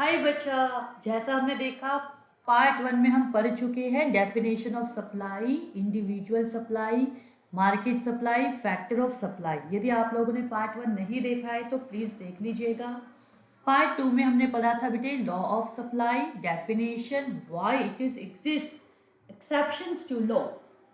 हाय बच्चा, जैसा हमने देखा पार्ट 1 में हम पढ़ चुके हैं definition of supply, individual supply, market supply, factor of supply. यदि आप लोगों ने पार्ट 1 नहीं देखा है तो प्लीज़ देख लीजिएगा। पार्ट 2 में हमने पढ़ा था बेटे law of supply, definition, why it is exist, exceptions to law.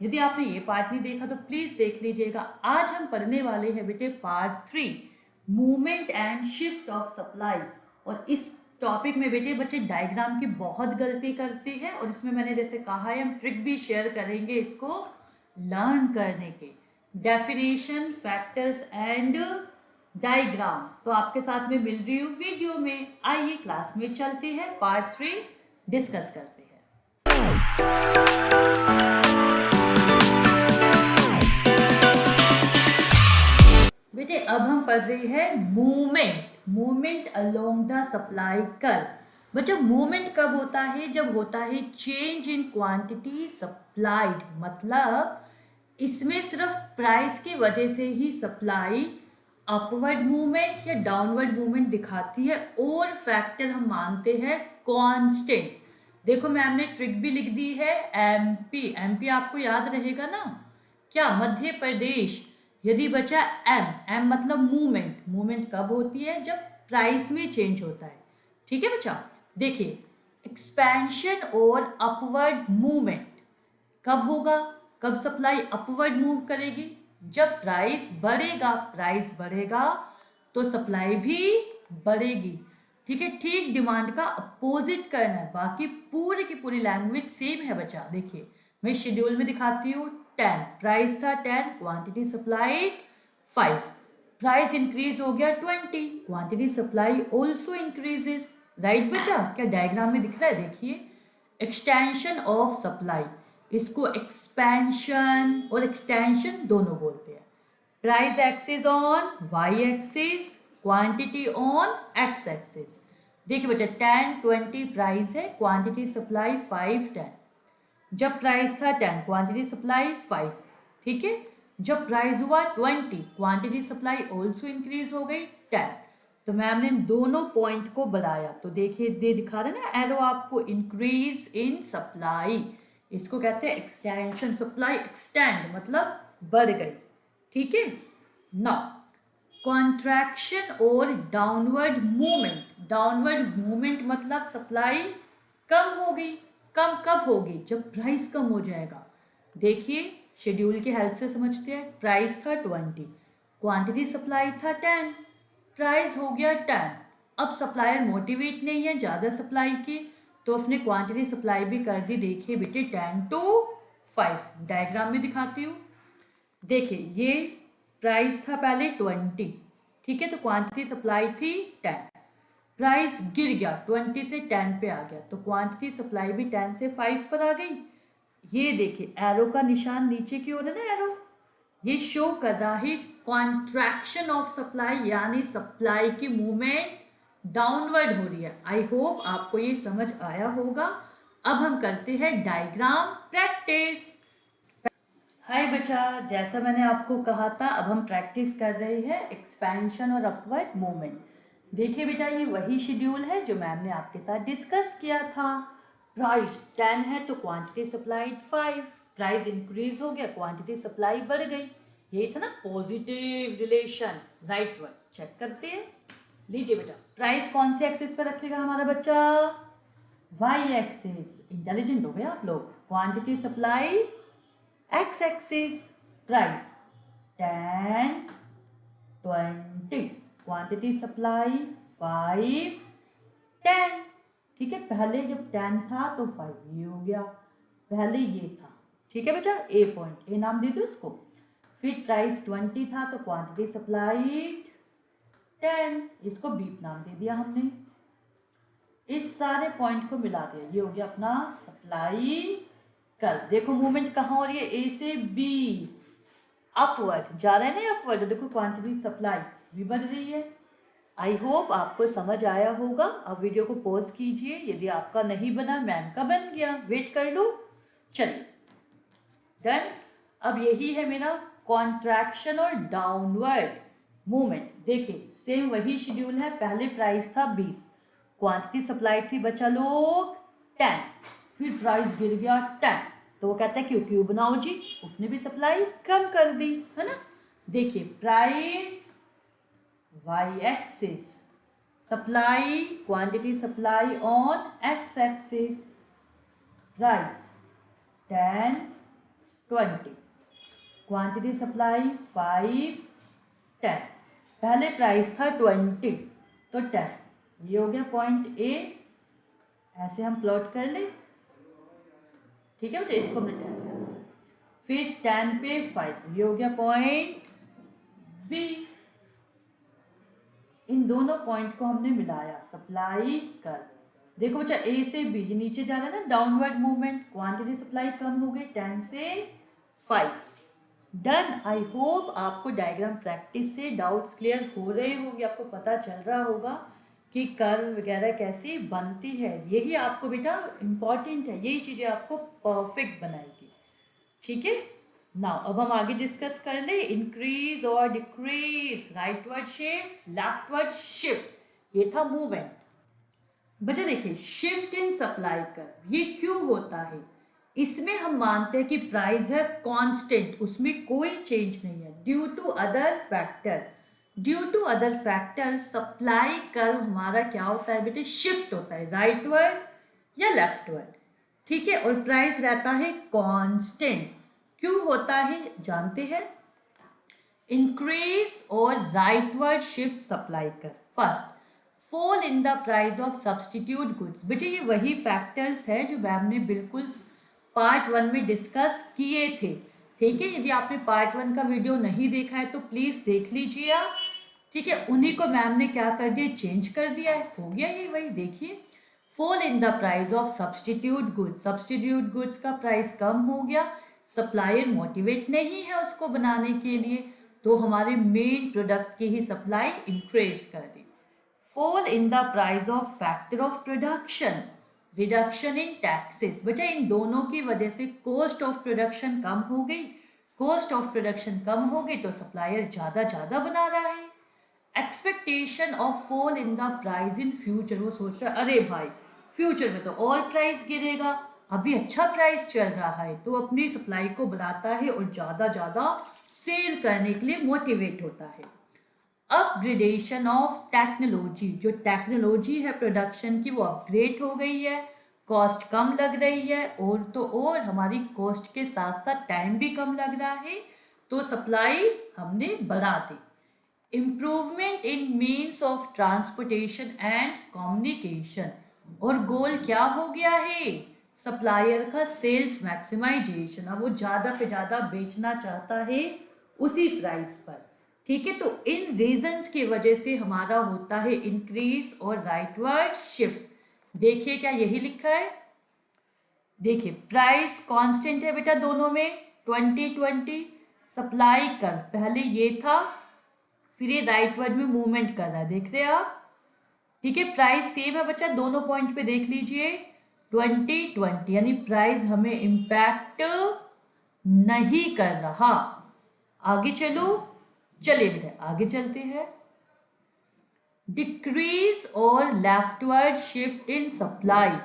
यदि आपने ये पार्ट नहीं देखा तो प्लीज़ देख लीजिएगा। आज हम पढ़ने वाले हैं बेटे part 3, movement and shift of supply. और इस टॉपिक में बेटे बच्चे डायग्राम की बहुत गलती करते हैं और इसमें मैंने जैसे कहा है हम ट्रिक भी शेयर करेंगे इसको लर्न करने के। डेफिनेशन, फैक्टर्स एंड डायग्राम तो आपके साथ में मिल रही हूँ वीडियो में। आइए क्लास में चलते हैं, पार्ट 3 डिस्कस करते हैं। बेटे अब हम पढ़ रहे हैं movement along the supply curve. बच्चा मूवमेंट कब होता है? जब होता है चेंज इन क्वांटिटी सप्लाइड, मतलब इसमें सिर्फ प्राइस की वजह से ही सप्लाई अपवर्ड मूवमेंट या डाउनवर्ड मूवमेंट दिखाती है और फैक्टर हम मानते हैं कांस्टेंट। देखो मैम ने ट्रिक भी लिख दी है, एमपी आपको याद रहेगा ना, क्या मध्य प्रदेश। यदि बचा एम मतलब मूवमेंट कब होती है? जब प्राइस में चेंज होता है। ठीक है बच्चा, देखिए एक्सपेंशन और अपवर्ड मूवमेंट कब होगा? कब सप्लाई अपवर्ड मूव करेगी? जब प्राइस बढ़ेगा तो सप्लाई भी बढ़ेगी। ठीक है, ठीक डिमांड का अपोजिट करना है। बाकी पूरी की पूरी लैंग्वेज सेम है बच्चा। देखिए मैं शेड्यूल में दिखाती हूँ। 10 प्राइस था, 10 क्वांटिटी सप्लाई 5, प्राइस इंक्रीज हो गया 20, quantity supply also increases. Right बच्चा, क्या डायग्राम में दिख रहा है? देखिए एक्सटेंशन ऑफ सप्लाई, इसको एक्सपेंशन और एक्सटेंशन दोनों बोलते हैं। Price axis on Y axis, quantity on X axis. देखिए बच्चा 10 20 प्राइस है, क्वांटिटी सप्लाई 5 10। जब प्राइस था 10 क्वांटिटी सप्लाई 5, ठीक है। जब प्राइस हुआ 20 क्वांटिटी सप्लाई ऑल्सो इंक्रीज हो गई 10। तो मैम ने दोनों पॉइंट को बढ़ाया, तो देखिए दे दिखा रहे ना एरो आपको, इंक्रीज इन सप्लाई, इसको कहते हैं एक्सटेंशन। सप्लाई एक्सटेंड मतलब बढ़ गई। ठीक है ना। कॉन्ट्रैक्शन और डाउनवर्ड मूवमेंट मतलब सप्लाई कम हो गई। कम कब होगी? जब प्राइस कम हो जाएगा। देखिए शेड्यूल की हेल्प से समझते हैं। प्राइस था 20, क्वांटिटी सप्लाई था 10, प्राइस हो गया 10। अब सप्लायर मोटिवेट नहीं है ज़्यादा सप्लाई की, तो उसने क्वांटिटी सप्लाई भी कर दी। देखिए बेटे 10 to 5, डायग्राम में दिखाती हूँ। देखिए ये प्राइस था पहले 20, ठीक है, तो क्वांटिटी सप्लाई थी 10, प्राइस गिर गया 20 से 10 पे आ गया, तो क्वांटिटी सप्लाई भी 10 से 5 पर आ गई। ये देखिए एरो का निशान नीचे की ओर है ना, एरो ये शो कर रहा है कॉन्ट्रैक्शन ऑफ सप्लाई, यानी सप्लाई की मूवमेंट डाउनवर्ड हो रही है। आई होप आपको ये समझ आया होगा। अब हम करते हैं डायग्राम प्रैक्टिस। हाय बच्चा, जैसा मैंने आपको कहा था अब हम प्रैक्टिस कर रहे हैं एक्सपेंशन और अपवर्ड मूवमेंट। देखिए बेटा ये वही शेड्यूल है जो मैम ने आपके साथ डिस्कस किया था। प्राइस 10 है तो क्वांटिटी सप्लाइड 5, प्राइस इंक्रीज हो गया, क्वांटिटी सप्लाई बढ़ गई। यही था ना positive relation, right one. Check करते हैं। लीजिए बेटा प्राइस कौन से एक्सिस पर रखेगा हमारा बच्चा? Y axis. इंटेलिजेंट हो गए आप लोग। Quantity supply x axis, price 10 20, quantity supply 5 10। ठीक है, पहले जब 10 था तो 5 ये हो गया, पहले ये था। ठीक है बच्चा, ए पॉइंट, ए नाम दे दो इसको। फिर प्राइस 20 था तो क्वांटिटी सप्लाई 10, इसको बी नाम दे दिया हमने। इस सारे पॉइंट को मिला दिया, ये हो गया अपना सप्लाई कर। देखो मूवमेंट कहाँ हो रही है? ए से बी, अपवर्ड जा रहा है ना, अपवर्ड। देखो क्वांटिटी सप्लाई भी बढ़ रही है। आई होप आपको समझ आया होगा। अब वीडियो को पॉज कीजिए, यदि आपका नहीं बना मैम का बन गया, वेट कर लो। चलिए डन। अब यही है मेरा कॉन्ट्रैक्शन और डाउनवर्ड मूवमेंट। देखिए सेम वही शेड्यूल है। पहले प्राइस था 20, क्वांटिटी सप्लाई थी बचा लोग 10, फिर प्राइस गिर गया 10, तो वो कहता है क्यों बनाओ जी, उसने भी सप्लाई कम कर दी, है ना। देखिए price y axis, supply quantity supply on x axis, price 10 20, quantity supply 5 10, पहले प्राइस था 20 तो 10, ये हो गया पॉइंट ए, ऐसे हम प्लॉट कर ले, ठीक है बच्चे, इसको हमने 10 कर दिया, फिर 10 पे 5, ये हो गया पॉइंट बी। इन दोनों पॉइंट को हमने मिलाया, सप्लाई कर, देखो बच्चा ए से बी, ये नीचे जा रहा है ना, डाउनवर्ड मूवमेंट, क्वांटिटी सप्लाई कम हो गई 10 से 5, डन। आई होप आपको डायग्राम प्रैक्टिस से डाउट्स क्लियर हो रहे होंगे, आपको पता चल रहा होगा कि कर्व वगैरह कैसी बनती है, यही आपको बेटा इम्पॉर्टेंट है, यही चीज़ें आपको परफेक्ट बनाएगी, ठीक है। नाउ अब हम आगे डिस्कस कर ले, इंक्रीज और decrease, rightward shift leftward shift, ये था मूवमेंट। बच्चा देखिए शिफ्ट इन सप्लाई कर्व ये क्यों होता है, इसमें हम मानते हैं कि प्राइस है कांस्टेंट, उसमें कोई चेंज नहीं है, due to other factor, due to other factor supply curve हमारा क्या होता है बेटे, शिफ्ट होता है राइटवर्ड या लेफ्टवर्ड, ठीक है, और प्राइस रहता है कांस्टेंट। क्यों होता है जानते हैं, इंक्रीज और rightward shift supply curve, first fall in the price of substitute goods, बेटे ये वही फैक्टर्स है जो मैम ने बिल्कुल पार्ट 1 में डिस्कस किए थे, ठीक है, यदि आपने पार्ट 1 का वीडियो नहीं देखा है तो प्लीज देख लीजिए आप, ठीक है, उन्हीं को मैम ने क्या कर दिया, चेंज कर दिया है, हो गया ये वही, देखिए fall in the price of substitute goods, substitute goods का प्राइस कम हो गया, सप्लायर मोटिवेट नहीं है उसको बनाने के लिए, तो हमारे मेन प्रोडक्ट की ही सप्लाई इंक्रीज कर दी। Fall in the price of factor of production, reduction in taxes, बच्चा इन दोनों की वजह से कॉस्ट ऑफ प्रोडक्शन कम हो गई, कॉस्ट ऑफ प्रोडक्शन कम हो गई तो सप्लायर ज़्यादा बना रहा है। Expectation of fall in the price in future, वो सोच रहा है अरे भाई फ्यूचर में तो और प्राइस गिरेगा, अभी अच्छा प्राइस चल रहा है, तो अपनी सप्लाई को बढ़ाता है और ज़्यादा सेल करने के लिए मोटिवेट होता है। अपग्रेडेशन ऑफ टेक्नोलॉजी, जो टेक्नोलॉजी है प्रोडक्शन की वो अपग्रेड हो गई है, कॉस्ट कम लग रही है, और तो और हमारी कॉस्ट के साथ साथ टाइम भी कम लग रहा है, तो सप्लाई हमने बढ़ा दी। Improvement in means of transportation and communication, और गोल क्या हो गया है, सप्लायर का सेल्स मैक्सिमाइजेशन, अब वो ज़्यादा से ज़्यादा बेचना चाहता है उसी प्राइस पर, ठीक है, तो इन रीजंस की वजह से हमारा होता है इंक्रीज और राइटवर्ड शिफ्ट। देखिए क्या यही लिखा है, देखिए प्राइस कांस्टेंट है बेटा दोनों में 2020, सप्लाई कर्व पहले ये था, फिर ये राइटवर्ड में मूवमेंट कर रहा है, देख रहे हैं आप, ठीक है, प्राइस सेम है बच्चा, दोनों पॉइंट पे देख लीजिए 2020, यानी प्राइस हमें इम्पैक्ट नहीं कर रहा। आगे चलो, चलिए बेटा आगे चलते हैं। डिक्रीज और leftward shift in supply,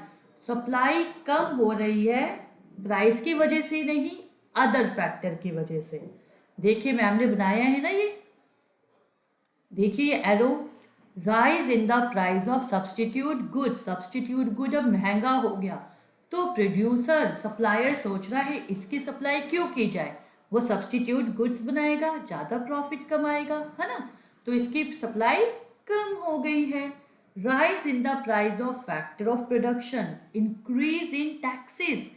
supply कम हो रही है प्राइस की वजह से नहीं, अदर फैक्टर की वजह से। देखिए मैम ने बनाया है ना ये, देखिए arrow, rise in the price of substitute good, substitute good अब महंगा हो गया, तो प्रोड्यूसर सप्लायर सोच रहा है इसकी सप्लाई क्यों की जाए, वो सब्सटीट्यूट गुड्स बनाएगा, ज़्यादा प्रॉफिट कमाएगा, है ना, तो इसकी सप्लाई कम हो गई है। Rise in the price of factor of production, increase in taxes,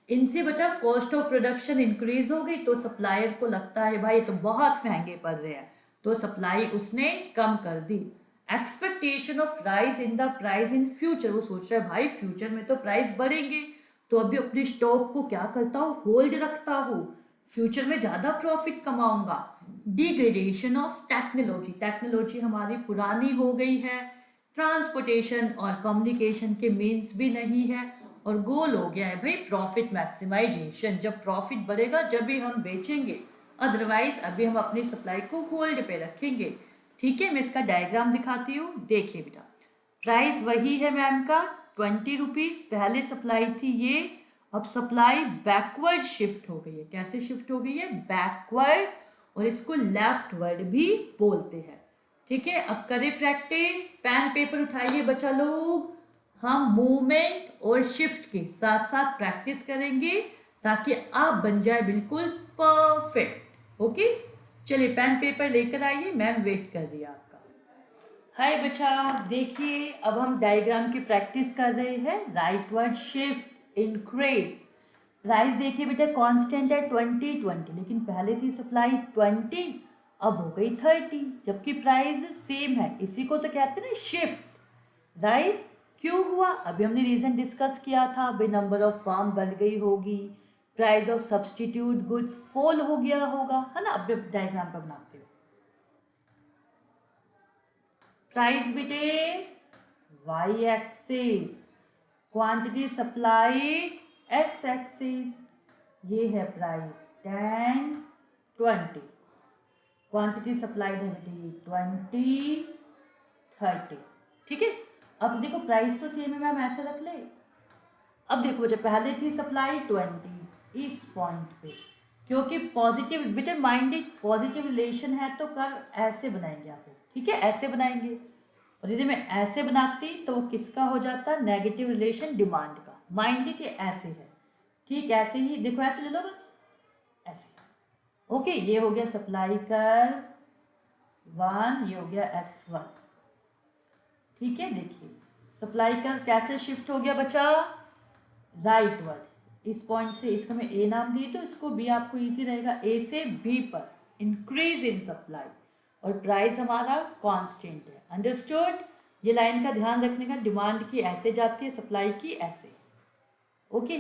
इनसे बचा कॉस्ट ऑफ प्रोडक्शन इंक्रीज हो गई, तो सप्लायर को लगता है भाई तो बहुत महंगे पड़ रहे हैं, तो सप्लाई उसने कम कर दी। Expectation of rise in the price in future, वो सोच रहा है भाई फ्यूचर में तो प्राइस बढ़ेंगे, तो अभी अपने स्टॉक को क्या करता हूँ, होल्ड रखता हूँ, फ्यूचर में ज़्यादा प्रॉफिट कमाऊंगा। डिग्रेडेशन ऑफ टेक्नोलॉजी, टेक्नोलॉजी हमारी पुरानी हो गई है, ट्रांसपोर्टेशन और कम्युनिकेशन के मीन्स भी नहीं है, और गोल हो गया है भाई प्रॉफिट मैक्सिमाइजेशन, जब प्रॉफिट बढ़ेगा जब भी हम बेचेंगे, अदरवाइज अभी हम अपनी सप्लाई को होल्ड पे रखेंगे, ठीक है। मैं इसका डायग्राम दिखाती हूँ, देखिए बेटा, प्राइस वही है मैम का 20 रुपीज़, पहले सप्लाई थी ये, अब सप्लाई बैकवर्ड शिफ्ट हो गई है। कैसे शिफ्ट हो गई है? बैकवर्ड, और इसको लेफ्टवर्ड भी बोलते हैं। ठीक है, अब करें प्रैक्टिस। पेन पेपर उठाइए बच्चा लोग, हम मूवमेंट और शिफ्ट के साथ साथ प्रैक्टिस करेंगे ताकि आप बन जाए बिल्कुल परफेक्ट। ओके, चलिए पेन पेपर लेकर आइए, मैम वेट कर रही है आपका। हाय बच्चा, देखिए अब हम डायग्राम की प्रैक्टिस कर रहे हैं। Rightward shift, increase. प्राइस देखिए बेटा कांस्टेंट है 20, लेकिन पहले थी सप्लाई 20, अब हो गई 30, जबकि प्राइस सेम है। इसी को तो कहते हैं ना शिफ्ट, राइट। क्यों हुआ? अभी हमने रीजन डिस्कस किया था, भाई नंबर ऑफ फर्म बढ़ गई होगी, price of substitute goods fall हो गया होगा, है ना। अब डायग्राम पर बनाते हो। प्राइस बेटे Y axis, quantity supplied X axis, ये है प्राइस 10, 20, क्वांटिटी सप्लाइड है बेटे ये 20, 30। ठीक है, अब देखो प्राइस तो सेम है मैम, ऐसे रख ले। अब देखो बच्चा पहले थी सप्लाई 20 इस पॉइंट पे, क्योंकि पॉजिटिव बेटा माइंडेड पॉजिटिव रिलेशन है तो कर्व ऐसे बनाएंगे आप लोग। ठीक है, ऐसे बनाएंगे, और यदि मैं ऐसे बनाती तो वो किसका हो जाता? नेगेटिव रिलेशन डिमांड का। माइंडेड ये ऐसे है, ठीक ऐसे ही देखो, ऐसे ले लो बस, ऐसे। ओके, ये हो गया सप्लाई कर्व 1, ये हो गया S1। ठीक है, देखिए सप्लाई कर्व कैसे शिफ्ट हो गया बच्चा? राइटवर्ड। इस पॉइंट से इसको मैं ए नाम दी तो इसको बी आपको इजी रहेगा, ए से बी पर इंक्रीज इन सप्लाई, और प्राइस हमारा कांस्टेंट है। अंडरस्टूड? ये लाइन का ध्यान रखने का, डिमांड की ऐसे जाती है, सप्लाई की ऐसे। ओके,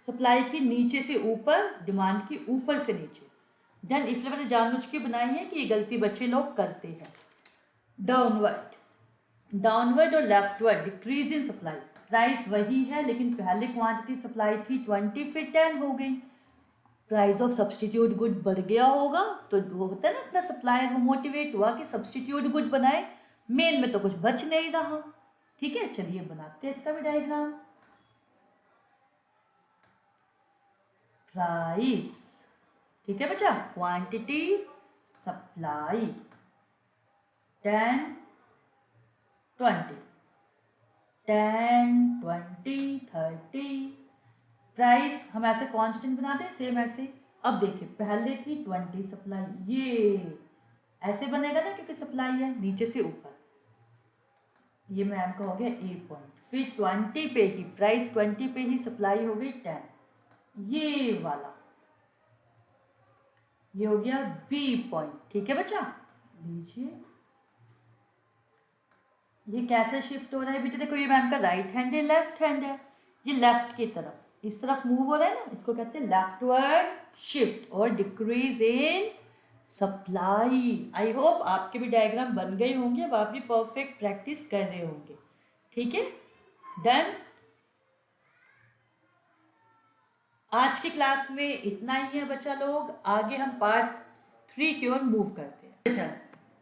सप्लाई की नीचे से ऊपर, डिमांड की ऊपर से नीचे। देन इसलिए मैंने जानबूझ के बनाई है कि ये गलती बच्चे लोग करते हैं। डाउनवर्ड, डाउनवर्ड और leftward decrease in supply. Price वही है लेकिन पहले क्वांटिटी सप्लाई थी 20, फिर 10 हो गई। प्राइस ऑफ सब्सटीट्यूट गुड बढ़ गया होगा, तो वो होता है ना अपना सप्लायर, वो मोटिवेट हुआ कि सब्सटीट्यूट गुड बनाए, मेन में तो कुछ बच नहीं रहा। ठीक है, चलिए बनाते हैं इसका भी डायग्राम। प्राइस, ठीक है बच्चा, क्वांटिटी सप्लाई 10, 20, 10, 20, 30। प्राइस हम ऐसे कांस्टेंट बनाते हैं, सेम ऐसे। अब देखिए पहले थी 20 सप्लाई, ये ऐसे बनेगा ना क्योंकि सप्लाई है नीचे से ऊपर। ये मैम का हो गया ए पॉइंट, फिर 20 पे ही प्राइस 20 पे ही सप्लाई हो गई 10, ये वाला ये हो गया बी पॉइंट। ठीक है बच्चा, लीजिए ये कैसे शिफ्ट हो रहा है बेटे? देखो ये मैम का राइट हैंड है, लेफ्ट हैंड है, ये लेफ्ट की तरफ इस तरफ मूव हो रहा है ना, इसको कहते हैं लेफ्टवर्ड शिफ्ट और decrease in supply. I hope आपके भी डायग्राम बन गए होंगे, अब आप भी परफेक्ट प्रैक्टिस कर रहे होंगे। ठीक है, डन। आज की क्लास में इतना ही है बच्चा लोग, आगे हम पार्ट 3 की ओर मूव करते हैं। अच्छा,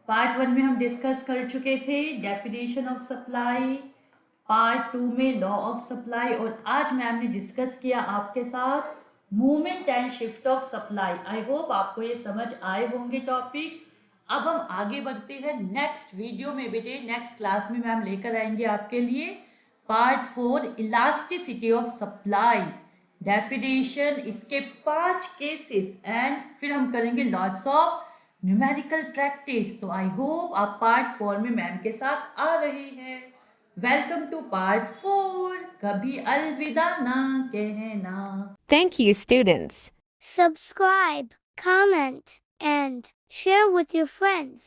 पार्ट 1 में हम डिस्कस कर चुके थे डेफिनेशन ऑफ सप्लाई, पार्ट 2 में लॉ ऑफ सप्लाई, और आज मैम ने डिस्कस किया आपके साथ movement and shift of supply. I hope आपको ये समझ आए होंगे टॉपिक। अब हम आगे बढ़ते हैं नेक्स्ट वीडियो में बेटे, नेक्स्ट क्लास में मैम लेकर आएंगे आपके लिए part 4 elasticity of supply, definition, इसके 5 केसेस, एंड फिर हम करेंगे लॉट्स ऑफ न्यूमेरिकल प्रैक्टिस। तो आई होप आप पार्ट 4 में मैम के साथ आ रहे हैं। वेलकम टू पार्ट 4, कभी अलविदा ना कहना। Thank you, students. Subscribe, comment, and share with your friends.